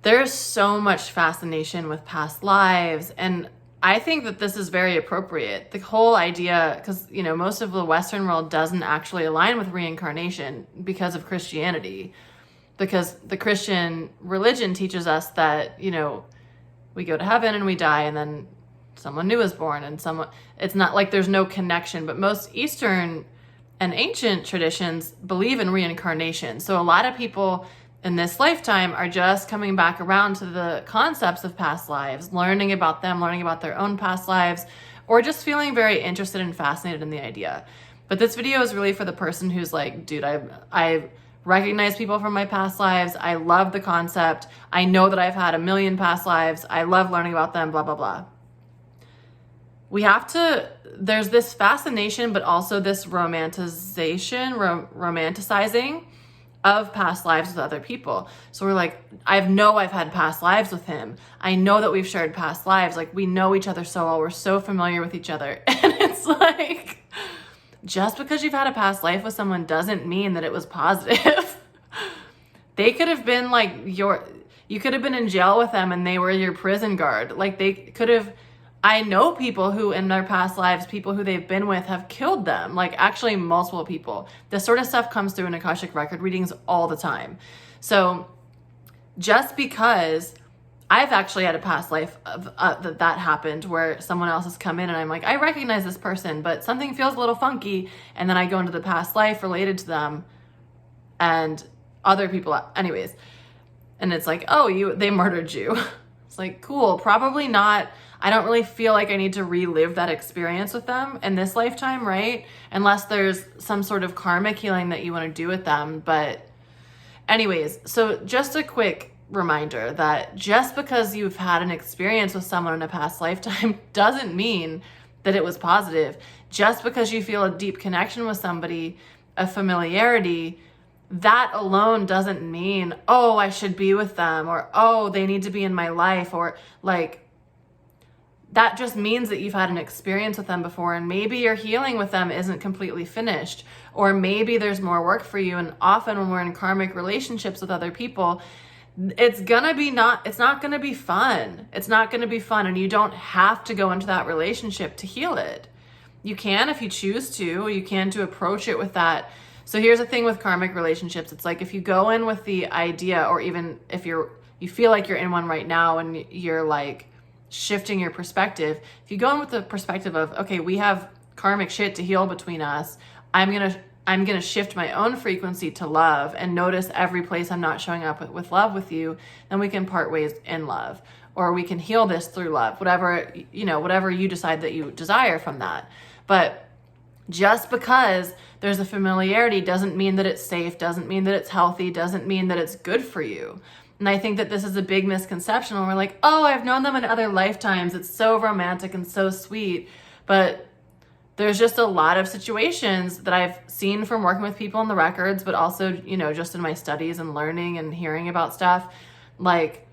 There's so much fascination with past lives, and I think that this is very appropriate. The whole idea, because, you know, most of the Western world doesn't actually align with reincarnation because of Christianity, because the Christian religion teaches us that, you know, we go to heaven and we die, and then someone new is born, and it's not like there's no connection. But most Eastern and ancient traditions believe in reincarnation. So a lot of people in this lifetime are just coming back around to the concepts of past lives, learning about them, learning about their own past lives, or just feeling very interested and fascinated in the idea. But this video is really for the person who's like, dude, I recognize people from my past lives. I love the concept. I know that I've had a million past lives. I love learning about them, blah, blah, blah. There's this fascination, but also this romanticizing of past lives with other people. So we're like, I've had past lives with him. I know that we've shared past lives. Like, we know each other so well. We're so familiar with each other. And it's like, just because you've had a past life with someone doesn't mean that it was positive. They could have been like you could have been in jail with them and they were your prison guard. Like, they could have, I know people who in their past lives, people who they've been with have killed them, like actually multiple people. This sort of stuff comes through in Akashic record readings all the time. So just because I've actually had a past life of that happened where someone else has come in and I'm like, I recognize this person, but something feels a little funky. And then I go into the past life related to them and other people, anyways. And it's like, oh, they murdered you. It's like, cool, probably not. I don't really feel like I need to relive that experience with them in this lifetime, right? Unless there's some sort of karmic healing that you want to do with them. But anyways, so just a quick reminder that just because you've had an experience with someone in a past lifetime doesn't mean that it was positive. Just because you feel a deep connection with somebody, a familiarity, that alone doesn't mean, oh, I should be with them, or, oh, they need to be in my life, or like, that just means that you've had an experience with them before, and maybe your healing with them isn't completely finished, or maybe there's more work for you. And often when we're in karmic relationships with other people, it's not gonna be fun. It's not gonna be fun, and you don't have to go into that relationship to heal it. You can if you choose to. You can to approach it with that. So here's the thing with karmic relationships. It's like if you go in with the idea, or even if you feel like you're in one right now and you're like shifting your perspective, if you go in with the perspective of, okay, we have karmic shit to heal between us, I'm gonna shift my own frequency to love and notice every place I'm not showing up with love with you, then we can part ways in love, or we can heal this through love, whatever you decide that you desire from that. But just because there's a familiarity doesn't mean that it's safe, doesn't mean that it's healthy, doesn't mean that it's good for you. And I think that this is a big misconception when we're like, oh, I've known them in other lifetimes. It's so romantic and so sweet. But there's just a lot of situations that I've seen from working with people in the records, but also, you know, just in my studies and learning and hearing about stuff, like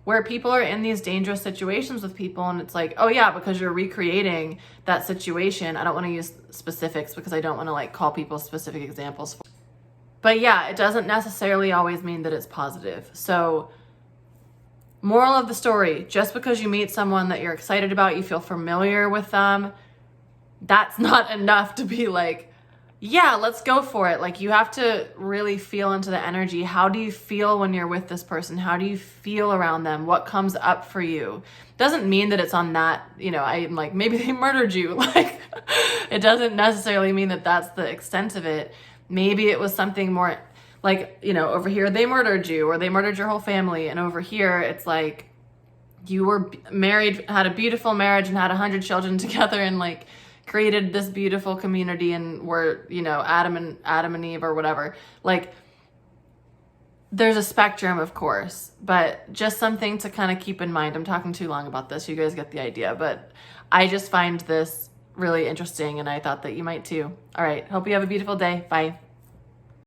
where people are in these dangerous situations with people. And it's like, oh yeah, because you're recreating that situation. I don't want to use specifics because I don't want to like call people specific examples. But yeah, it doesn't necessarily always mean that it's positive. So moral of the story, just because you meet someone that you're excited about, you feel familiar with them, that's not enough to be like, yeah, let's go for it. Like, you have to really feel into the energy. How do you feel when you're with this person? How do you feel around them? What comes up for you? Doesn't mean that it's on that, you know, I'm like, maybe they murdered you. Like, it doesn't necessarily mean that that's the extent of it. Maybe it was something more like, you know, over here they murdered you, or they murdered your whole family. And over here it's like you were married, had a beautiful marriage and had 100 children together and like created this beautiful community and were, you know, Adam and Eve or whatever. Like, there's a spectrum, of course, but just something to kind of keep in mind. I'm talking too long about this. You guys get the idea, but I just find this really interesting and I thought that you might too. All right. Hope you have a beautiful day. Bye.